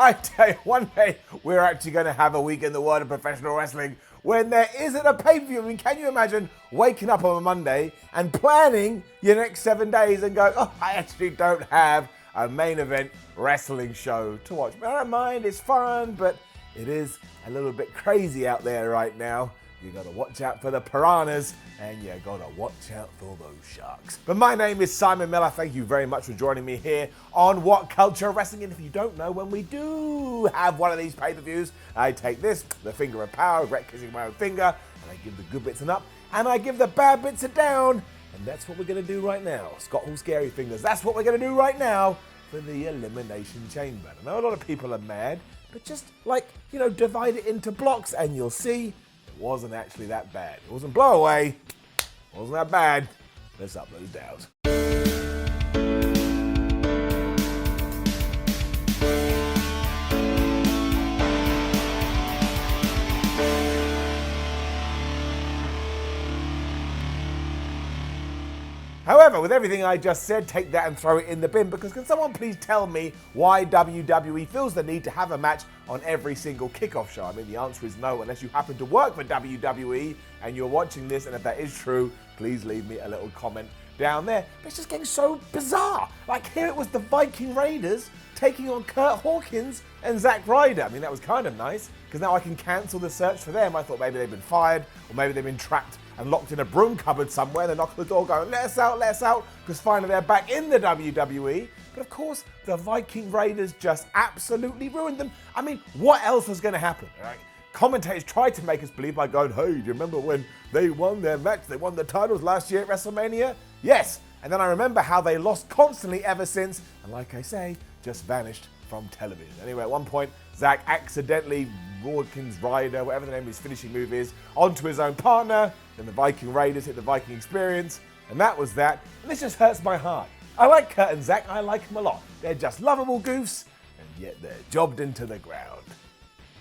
I tell you, one day we're actually going to have a week in the world of professional wrestling when there isn't a pay-per-view. I mean, can you imagine waking up on a Monday and planning your next 7 days and going, oh, I actually don't have a main event wrestling show to watch. But I don't mind, it's fun, but it is a little bit crazy out there right now. You gotta watch out for the piranhas and you gotta watch out for those sharks. But my name is Simon Miller. Thank you very much for joining me here on WhatCulture Wrestling. And if you don't know, when we do have one of these pay-per-views, I take this, the finger of power, regret kissing my own finger, and I give the good bits an up, and I give the bad bits a down. And that's what we're gonna do right now. Scott Hall Scary Fingers. That's what we're gonna do right now for the Elimination Chamber. I know a lot of people are mad, but just divide it into blocks and you'll see wasn't actually that bad. It wasn't blow away, wasn't that bad. Let's up those downs. However, with everything I just said, take that and throw it in the bin, because can someone please tell me why WWE feels the need to have a match on every single kickoff show? I mean, the answer is no, unless you happen to work for WWE and you're watching this, and if that is true, please leave me a little comment down there. But it's just getting so bizarre. Like, here it was the Viking Raiders taking on Kurt Hawkins and Zack Ryder. I mean, that was kind of nice, because now I can cancel the search for them. I thought maybe they've been fired, or maybe they've been trapped and locked in a broom cupboard somewhere. They knock on the door going, let us out, because finally they're back in the WWE. But of course, the Viking Raiders just absolutely ruined them. I mean, what else was going to happen? Right? Commentators tried to make us believe by going, hey, do you remember when they won their match? They won the titles last year at WrestleMania? Yes. And then I remember how they lost constantly ever since, and like I say, just vanished from television. Anyway, at one point, Zack accidentally Hawkins Ryder, whatever the name of his finishing move is, onto his own partner. Then the Viking Raiders hit the Viking Experience, and that was that. And this just hurts my heart. I like Kurt and Zack, I like them a lot. They're just lovable goofs, and yet they're jobbed into the ground.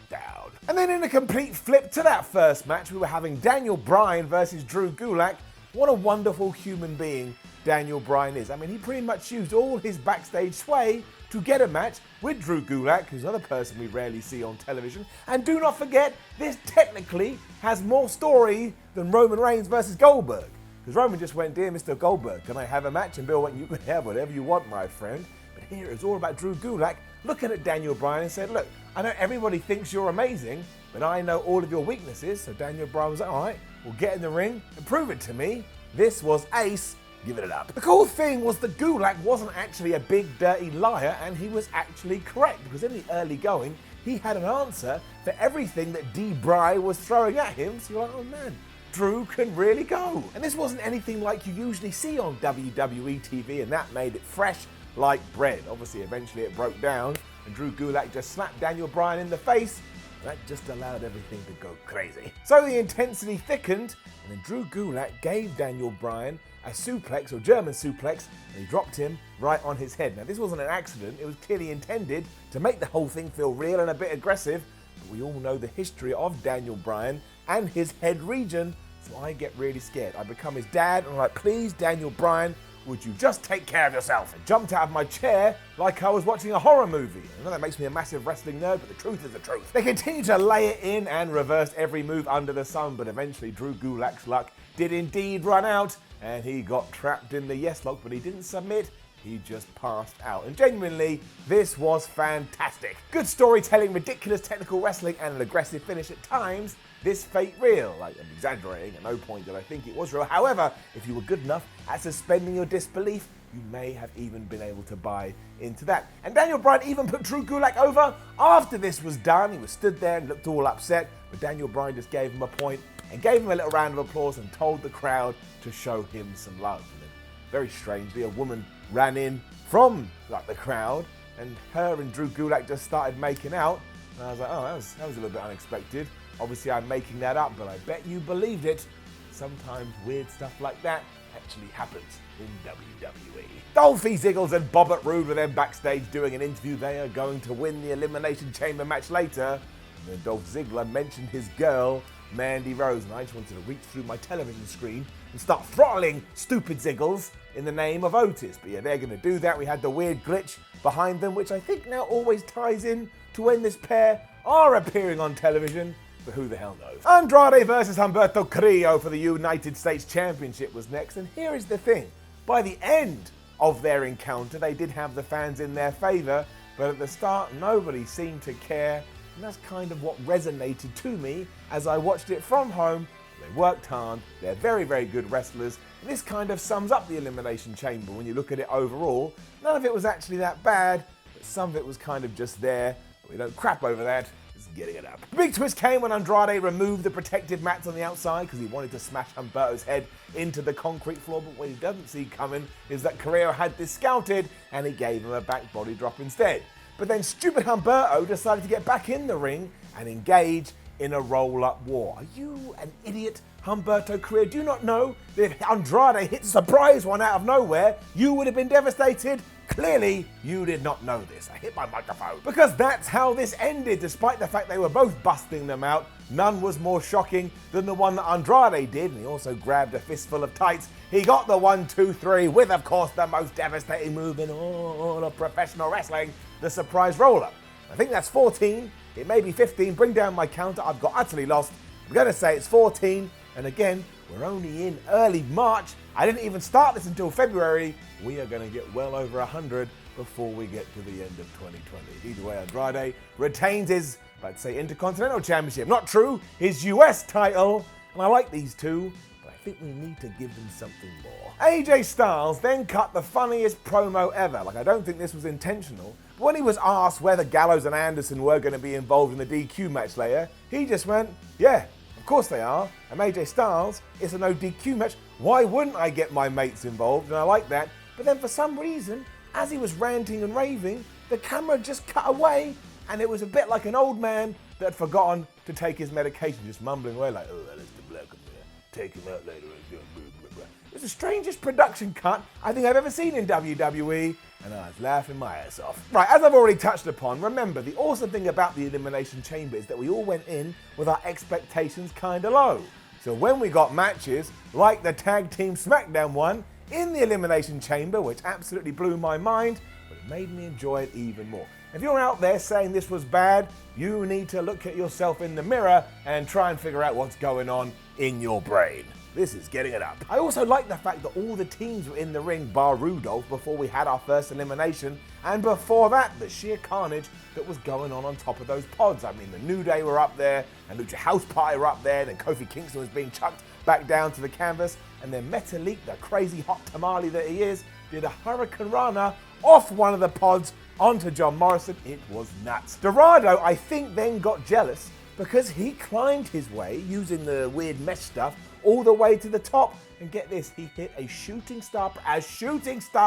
Down. And then in a complete flip to that first match, we were having Daniel Bryan versus Drew Gulak. What a wonderful human being Daniel Bryan is. I mean, he pretty much used all his backstage sway to get a match with Drew Gulak, who's another person we rarely see on television. And do not forget, this technically has more story than Roman Reigns versus Goldberg. Because Roman just went, dear Mr. Goldberg, can I have a match? And Bill went, you can have whatever you want, my friend. But here it's all about Drew Gulak looking at Daniel Bryan and said, look, I know everybody thinks you're amazing, but I know all of your weaknesses. So Daniel Bryan was like, all right, we'll get in the ring and prove it to me. This was ace. Give it up. The cool thing was that Gulak wasn't actually a big dirty liar, and he was actually correct, because in the early going, he had an answer for everything that D-Bry was throwing at him. So you're like, oh man, Drew can really go. And this wasn't anything like you usually see on WWE TV, and that made it fresh like bread. Obviously, eventually it broke down, and Drew Gulak just slapped Daniel Bryan in the face. That just allowed everything to go crazy. So the intensity thickened, and then Drew Gulak gave Daniel Bryan a suplex, or German suplex, and he dropped him right on his head. Now, this wasn't an accident. It was clearly intended to make the whole thing feel real and a bit aggressive, but we all know the history of Daniel Bryan and his head region, so I get really scared. I become his dad, and I'm like, please, Daniel Bryan, would you just take care of yourself? I jumped out of my chair like I was watching a horror movie. I know that makes me a massive wrestling nerd, but the truth is the truth. They continued to lay it in and reverse every move under the sun, but eventually Drew Gulak's luck did indeed run out, and he got trapped in the yes lock, but he didn't submit. He just passed out. And genuinely, this was fantastic. Good storytelling, ridiculous technical wrestling, and an aggressive finish at times. This fate real. Like, I'm exaggerating, at no point did I think it was real. However, if you were good enough at suspending your disbelief, you may have even been able to buy into that. And Daniel Bryan even put Drew Gulak over after this was done. He was stood there and looked all upset, but Daniel Bryan just gave him a point and gave him a little round of applause and told the crowd to show him some love. And then, very strangely, a woman ran in from the crowd, and her and Drew Gulak just started making out. And I was like, oh, that was a little bit unexpected. Obviously, I'm making that up, but I bet you believed it. Sometimes weird stuff like that actually happens in WWE. Dolphy Ziggles and Bobbert Roode were then backstage doing an interview. They are going to win the Elimination Chamber match later. And then Dolph Ziggler mentioned his girl, Mandy Rose, and I just wanted to reach through my television screen and start throttling stupid Ziggles. in the name of Otis. But yeah, they're going to do that. We had the weird glitch behind them, which I think now always ties in to when this pair are appearing on television, but who the hell knows. Andrade versus Humberto Carrillo for the United States Championship was next, and here is the thing. By the end of their encounter, they did have the fans in their favour, but at the start, nobody seemed to care, and that's kind of what resonated to me as I watched it from home. They worked hard, they're very, very good wrestlers, and this kind of sums up the Elimination Chamber when you look at it overall. None of it was actually that bad, but some of it was kind of just there. But we don't crap over that, just getting it up. The big twist came when Andrade removed the protective mats on the outside because he wanted to smash Humberto's head into the concrete floor, but what he doesn't see coming is that Carrillo had this scouted and he gave him a back body drop instead. But then stupid Humberto decided to get back in the ring and engage in a roll-up war. Are you an idiot, Humberto Carrillo? Do you not know that if Andrade hit a surprise one out of nowhere, you would have been devastated? Clearly, you did not know this. I hit my microphone. Because that's how this ended. Despite the fact they were both busting them out, none was more shocking than the one that Andrade did, and he also grabbed a fistful of tights. He got the 1, 2, 3 with, of course, the most devastating move in all of professional wrestling, the surprise roll-up. I think that's 14. It may be 15. Bring down my counter. I've got utterly lost. I'm going to say it's 14. And again, we're only in early March. I didn't even start this until February. We are going to get well over 100 before we get to the end of 2020. Either way, Andrade retains his, let's say, Intercontinental Championship. Not true, his US title. And I like these two, but I think we need to give them something more. AJ Styles then cut the funniest promo ever. I don't think this was intentional. But when he was asked whether Gallows and Anderson were going to be involved in the DQ match later, he just went, yeah, of course they are. I'm AJ Styles. It's a no DQ match. Why wouldn't I get my mates involved? And I like that. But then for some reason, as he was ranting and raving, the camera just cut away, and it was a bit like an old man that had forgotten to take his medication, just mumbling away like, oh, Aleister Black, I'm gonna take him out later. It was the strangest production cut I think I've ever seen in WWE, and I was laughing my ass off. Right, as I've already touched upon, remember, the awesome thing about the Elimination Chamber is that we all went in with our expectations kind of low. So when we got matches, like the Tag Team SmackDown one, in the Elimination Chamber, which absolutely blew my mind, but it made me enjoy it even more. If you're out there saying this was bad, you need to look at yourself in the mirror and try and figure out what's going on in your brain. This is getting it up. I also like the fact that all the teams were in the ring bar Rudolph before we had our first elimination, and before that, the sheer carnage that was going on top of those pods. I mean, the New Day were up there, and Lucha House Party were up there, then Kofi Kingston was being chucked back down to the canvas, and then Metalik, the crazy hot tamale that he is, did a Hurricane Rana off one of the pods onto John Morrison. It was nuts. Dorado, I think, then got jealous because he climbed his way using the weird mesh stuff all the way to the top, and get this, he hit a shooting star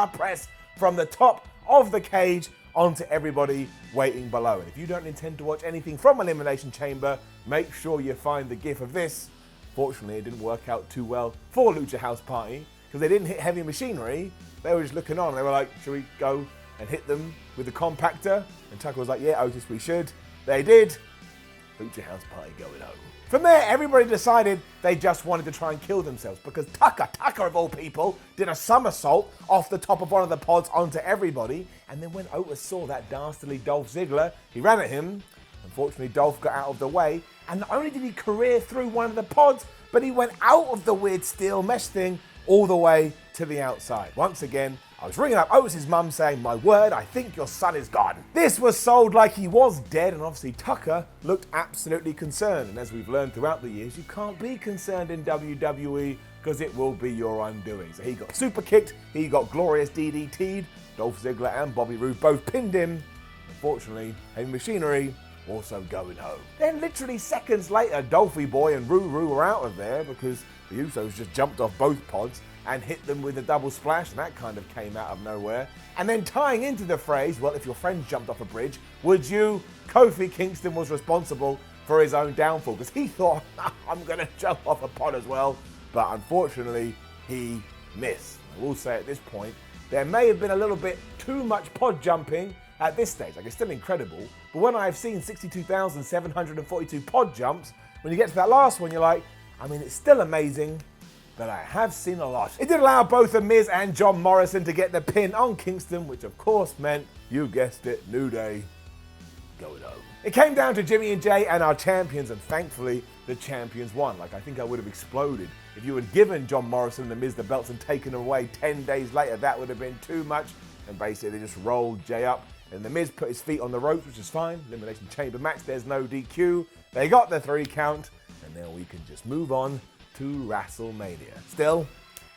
press from the top of the cage onto everybody waiting below. And if you don't intend to watch anything from Elimination Chamber, make sure you find the gif of this. Fortunately, it didn't work out too well for Lucha House Party because they didn't hit heavy machinery. They were just looking on. They were like, should we go and hit them with the compactor? And Tucker was like, yeah, Otis, we should. They did. Lucha House Party going home. From there, everybody decided they just wanted to try and kill themselves because Tucker of all people, did a somersault off the top of one of the pods onto everybody. And then when Otis saw that dastardly Dolph Ziggler, he ran at him. Unfortunately, Dolph got out of the way. And not only did he career through one of the pods, but he went out of the weird steel mesh thing all the way to the outside. Once again, I was ringing up Otis's mum saying, my word, I think your son is gone. This was sold like he was dead, and obviously Tucker looked absolutely concerned. And as we've learned throughout the years, you can't be concerned in WWE because it will be your undoing. So he got super kicked, he got glorious DDT'd, Dolph Ziggler and Bobby Roode both pinned him. Unfortunately, Heavy Machinery also going home. Then literally seconds later, Dolphy Boy and Ruru were out of there because the Usos just jumped off both pods and hit them with a double splash, and that kind of came out of nowhere. And then tying into the phrase, well, if your friend jumped off a bridge, would you? Kofi Kingston was responsible for his own downfall because he thought, I'm going to jump off a pod as well. But unfortunately, he missed. I will say at this point, there may have been a little bit too much pod jumping at this stage. Like, it's still incredible. But when I've seen 62,742 pod jumps, when you get to that last one, you're like, I mean, it's still amazing, but I have seen a lot. It did allow both The Miz and John Morrison to get the pin on Kingston, which of course meant, you guessed it, New Day going home. It came down to Jimmy and Jay and our champions, and thankfully the champions won. Like, I think I would have exploded if you had given John Morrison and The Miz the belts and taken them away 10 days later. That would have been too much. And basically they just rolled Jay up, and The Miz put his feet on the ropes, which is fine. Elimination Chamber match, there's no DQ. They got the 3 count, and now we can just move on to WrestleMania. Still,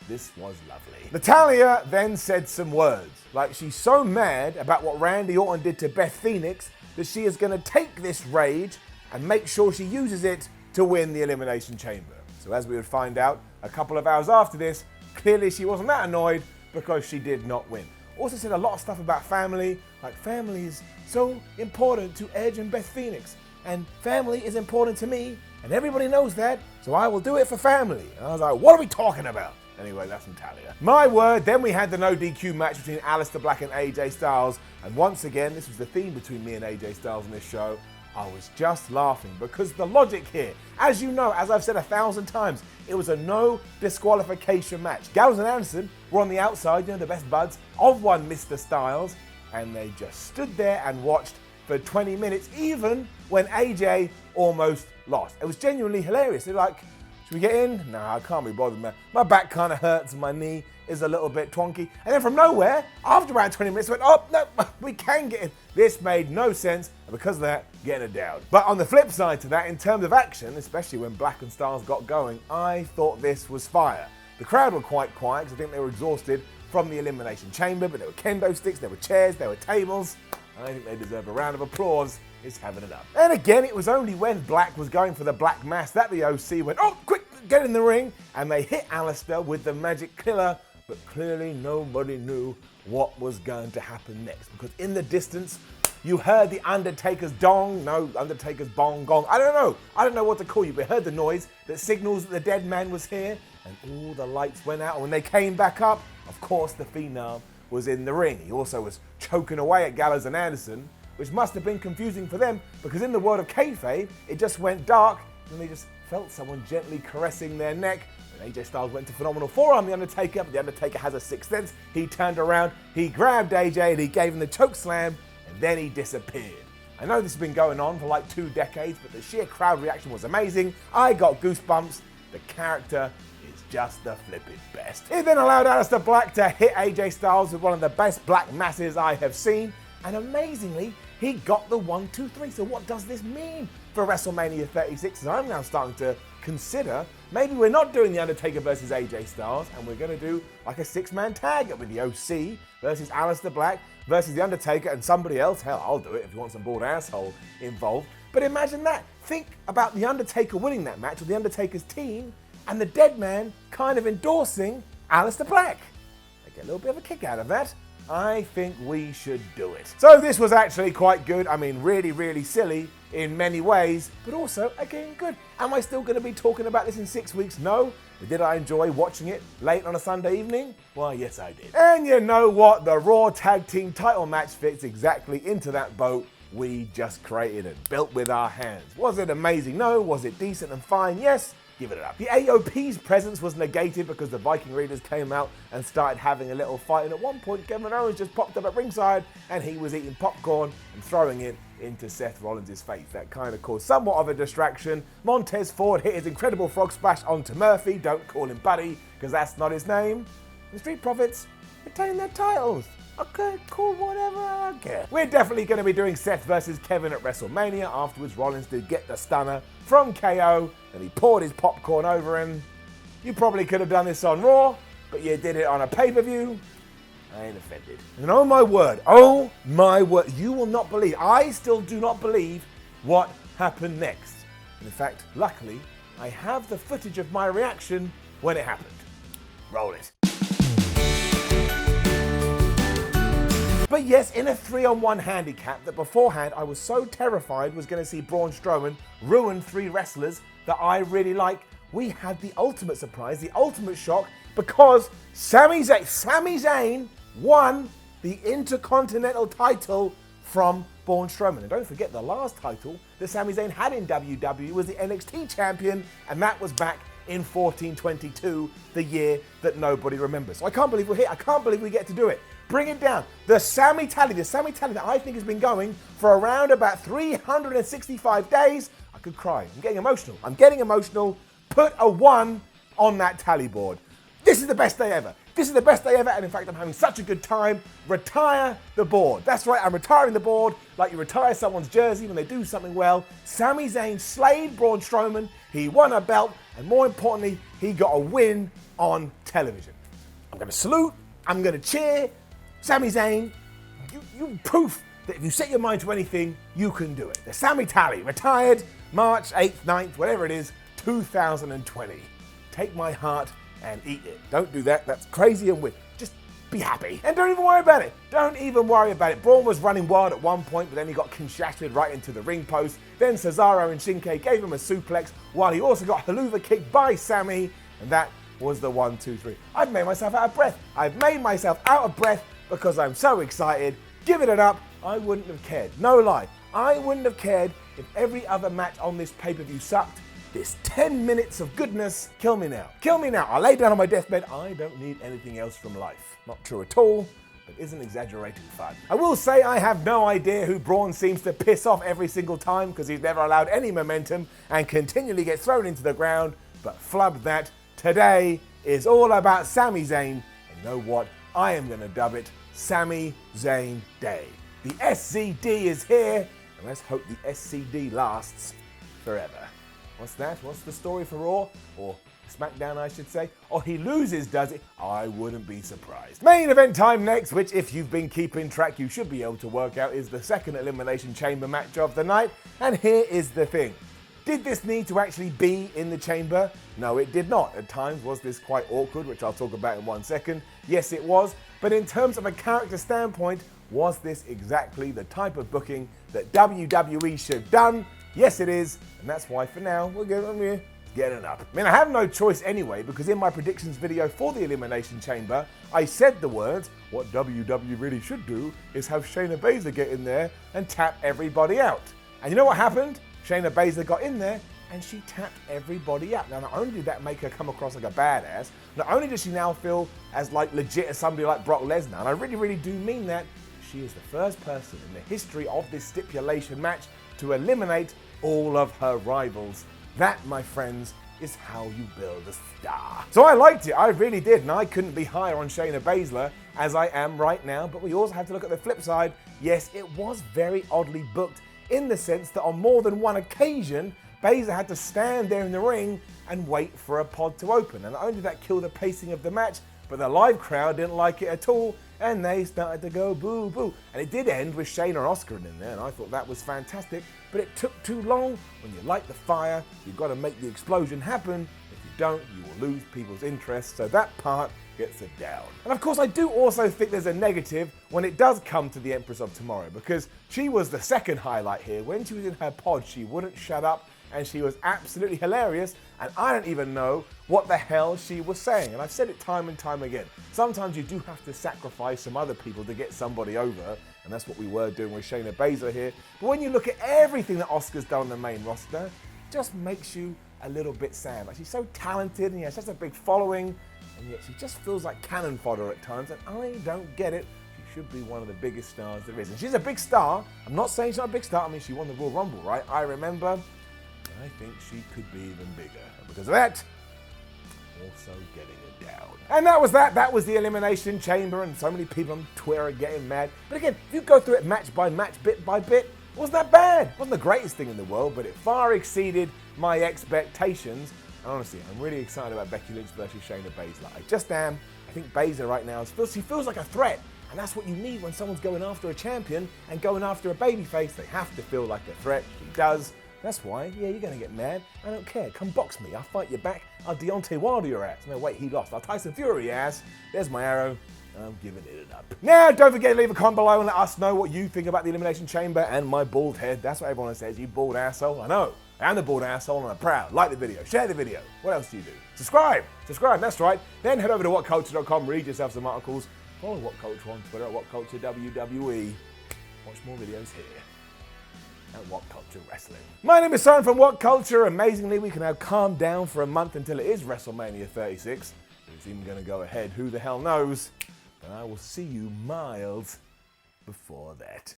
this was lovely. Natalya then said some words, like she's so mad about what Randy Orton did to Beth Phoenix that she is going to take this rage and make sure she uses it to win the Elimination Chamber. So as we would find out a couple of hours after this, clearly she wasn't that annoyed because she did not win. Also said a lot of stuff about family, like family is so important to Edge and Beth Phoenix, and family is important to me, and everybody knows that, so I will do it for family. And I was like, what are we talking about? Anyway, that's Natalya. My word, then we had the no DQ match between Aleister Black and AJ Styles, and once again, this was the theme between me and AJ Styles in this show. I was just laughing because the logic here, as you know, as I've said 1,000 times, it was a no disqualification match. Gallows and Anderson were on the outside, you know, the best buds of one Mr. Styles, and they just stood there and watched for 20 minutes, even when AJ almost lost. It was genuinely hilarious. They're like, should we get in? Nah, I can't be bothered, man. My back kind of hurts and my knee is a little bit twonky. And then from nowhere, after around 20 minutes, went, oh, no, we can get in. This made no sense, and because of that, getting it down. But on the flip side to that, in terms of action, especially when Black and Styles got going, I thought this was fire. The crowd were quite quiet, because I think they were exhausted from the Elimination Chamber, but there were kendo sticks, there were chairs, there were tables. I think they deserve a round of applause. It's having it up. And again, it was only when Black was going for the Black Mass that the OC went, oh, quick, get in the ring. And they hit Aleister with the Magic Killer, but clearly nobody knew what was going to happen next. Because in the distance, you heard the Undertaker's dong, no, Undertaker's bong gong. I don't know what to call you, but heard the noise that signals that the dead man was here, and all the lights went out. And when they came back up, of course, the Phenom was in the ring. He also was choking away at Gallows and Anderson, which must have been confusing for them, because in the world of kayfabe, it just went dark, and they just felt someone gently caressing their neck. And AJ Styles went to Phenomenal Forearm the Undertaker, but the Undertaker has a sixth sense. He turned around, he grabbed AJ, and he gave him the choke slam, and then he disappeared. I know this has been going on for like 2 decades, but the sheer crowd reaction was amazing. I got goosebumps. The character is just the flipping best. It then allowed Aleister Black to hit AJ Styles with one of the best Black Masses I have seen, and amazingly, he got the 1, 2, 3. So what does this mean for WrestleMania 36? And I'm now starting to consider maybe we're not doing The Undertaker versus AJ Styles, and we're going to do like a 6-man tag with the OC versus Aleister Black versus The Undertaker and somebody else. Hell, I'll do it if you want some bored asshole involved. But imagine that. Think about The Undertaker winning that match with The Undertaker's team and the dead man kind of endorsing Aleister Black. I get a little bit of a kick out of that. I think we should do it. So this was actually quite good. I mean, really, really silly in many ways, but also, again, good. Am I still going to be talking about this in 6 weeks? No. But did I enjoy watching it late on a Sunday evening? Well, yes, I did. And you know what? The Raw Tag Team title match fits exactly into that boat we just created and built with our hands. Was it amazing? No. Was it decent and fine? Yes. Give it up. The AOP's presence was negated because the Viking Raiders came out and started having a little fight, and at one point Kevin Owens just popped up at ringside and he was eating popcorn and throwing it into Seth Rollins' face. That kind of caused somewhat of a distraction. Montez Ford hit his incredible frog splash onto Murphy. Don't call him Buddy, because that's not his name. The Street Profits retain their titles. Okay, cool, whatever, I don't care. We're definitely going to be doing Seth versus Kevin at WrestleMania. Afterwards, Rollins did get the stunner from KO, and he poured his popcorn over him. You probably could have done this on Raw, but you did it on a pay-per-view. I ain't offended. And oh my word, you will not believe, I still do not believe what happened next. And in fact, luckily, I have the footage of my reaction when it happened. Roll it. But yes, in a 3-on-1 handicap that beforehand I was so terrified was going to see Braun Strowman ruin 3 wrestlers that I really like, we had the ultimate surprise, the ultimate shock, because Sami Zayn won the Intercontinental title from Braun Strowman. And don't forget, the last title that Sami Zayn had in WWE was the NXT champion, and that was back in 1422, the year that nobody remembers. So I can't believe we're here. I can't believe we get to do it. Bring it down. The Sami tally that I think has been going for around about 365 days. I could cry. I'm getting emotional. Put a 1 on that tally board. This is the best day ever. And in fact, I'm having such a good time. Retire the board. That's right, I'm retiring the board like you retire someone's jersey when they do something well. Sami Zayn slayed Braun Strowman. He won a belt, and more importantly, he got a win on television. I'm going to salute. I'm going to cheer. Sami Zayn, you proof that if you set your mind to anything, you can do it. The Sami tally, retired March 8th, 9th, whatever it is, 2020. Take my heart and eat it. Don't do that. That's crazy and weird. Just be happy. And don't even worry about it. Braun was running wild at one point, but then he got conshasted right into the ring post. Then Cesaro and Shinsuke gave him a suplex, while he also got haluva kicked by Sami, and that was the 1, 2, 3. I've made myself out of breath because I'm so excited. Give it up. I wouldn't have cared. No lie. I wouldn't have cared if every other match on this pay-per-view sucked. This 10 minutes of goodness, kill me now. I lay down on my deathbed. I don't need anything else from life. Not true at all, but isn't exaggerated fun. I will say I have no idea who Braun seems to piss off every single time, because he's never allowed any momentum and continually gets thrown into the ground, but flub that. Today is all about Sami Zayn, and you know what? I am going to dub it Sami Zayn Day. The SCD is here, and let's hope the SCD lasts forever. What's that? What's the story for Raw? Or SmackDown, I should say. Or he loses, does it? I wouldn't be surprised. Main event time next, which if you've been keeping track, you should be able to work out, is the second Elimination Chamber match of the night. And here is the thing. Did this need to actually be in the chamber? No, it did not. At times, was this quite awkward, which I'll talk about in 1 second? Yes, it was. But in terms of a character standpoint, was this exactly the type of booking that WWE should have done? Yes, it is, and that's why for now we're getting up. I mean, I have no choice anyway, because in my predictions video for the Elimination Chamber, I said the words, what WWE really should do is have Shayna Baszler get in there and tap everybody out. And you know what happened? Shayna Baszler got in there and she tapped everybody out. Now, not only did that make her come across like a badass, not only does she now feel as like legit as somebody like Brock Lesnar, and I really, really do mean that, she is the first person in the history of this stipulation match to eliminate all of her rivals. That, my friends, is how you build a star. So I liked it, I really did, and I couldn't be higher on Shayna Baszler as I am right now, but we also have to look at the flip side. Yes, it was very oddly booked in the sense that on more than one occasion, Baszler had to stand there in the ring and wait for a pod to open. And not only did that kill the pacing of the match, but the live crowd didn't like it at all, and they started to go boo boo. And it did end with Shayna and Asuka in there, and I thought that was fantastic, but it took too long. When you light the fire, you've got to make the explosion happen. If you don't, you will lose people's interest, so that part gets it down. And of course, I do also think there's a negative when it does come to the Empress of Tomorrow, because she was the second highlight here. When she was in her pod, she wouldn't shut up, and she was absolutely hilarious, and I don't even know what the hell she was saying. And I've said it time and time again. Sometimes you do have to sacrifice some other people to get somebody over, and that's what we were doing with Shayna Baszler here. But when you look at everything that Asuka's done on the main roster, it just makes you a little bit sad. Like, she's so talented, and she has such a big following, and yet she just feels like cannon fodder at times, and I don't get it. She should be one of the biggest stars there is. And she's a big star. I'm not saying she's not a big star. I mean, she won the Royal Rumble, right? I remember. I think she could be even bigger. And because of that, also getting it down. And that was that. That was the Elimination Chamber, and so many people on Twitter are getting mad. But again, if you go through it match by match, bit by bit, it wasn't that bad. It wasn't the greatest thing in the world, but it far exceeded my expectations. And honestly, I'm really excited about Becky Lynch versus Shayna Baszler. I just am. I think Baszler right now, she feels like a threat. And that's what you need when someone's going after a champion and going after a babyface. They have to feel like a threat. She does. That's why, yeah, you're going to get mad. I don't care. Come box me. I'll fight you back. I'll Deontay Wilder your ass. No, wait, he lost. I'll Tyson Fury your ass. There's my arrow. I'm giving it up. Now, don't forget to leave a comment below and let us know what you think about the Elimination Chamber and my bald head. That's what everyone says. You bald asshole. I know. I'm the bald asshole and I'm proud. Like the video. Share the video. What else do you do? Subscribe. Subscribe. That's right. Then head over to WhatCulture.com. Read yourself some articles. Follow WhatCulture on Twitter at WhatCulture WWE. Watch more videos here. at WhatCulture Wrestling. My name is Simon from WhatCulture. Amazingly, we can now calm down for a month until it is WrestleMania 36. If it's even going to go ahead, who the hell knows? But I will see you miles before that.